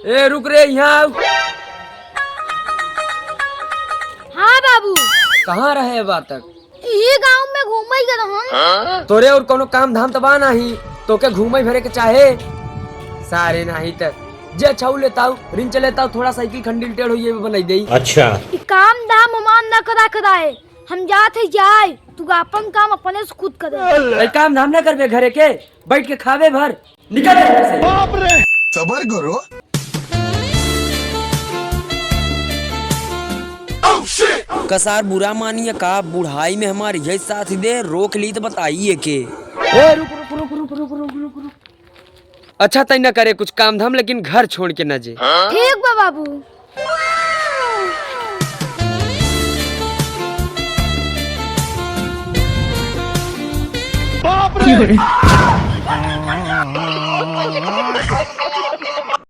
ए रुक रे यहाँ। हाँ बाबू। कहाँ रहे बा तक? ये गांव में घूम ही गए। तोरे और कोनो काम धाम तबा नहीं तो के घूमे भरे के चाहे सारे नहीं तक जे छाऊ लेताऊ रिन चलेताऊ थोड़ा साइकिल खंडिल टेढ़ होइए बनाई देई। अच्छा काम धाम हमान न करा कराए हम जाते जाए तू अपन काम अपने से खुद करे। काम धाम न करबे घरे के बैठ के खावे भर निकल घर से। बाप रे सबर करो। कसार बुरा मानिए का बुढ़ाई में हमारी यही साथ दे रोक ली तो बताइए के। रुक। अच्छा तय न करे कुछ काम धाम लेकिन घर छोड़ के न जे। ठीक बा बाबू। बाप रे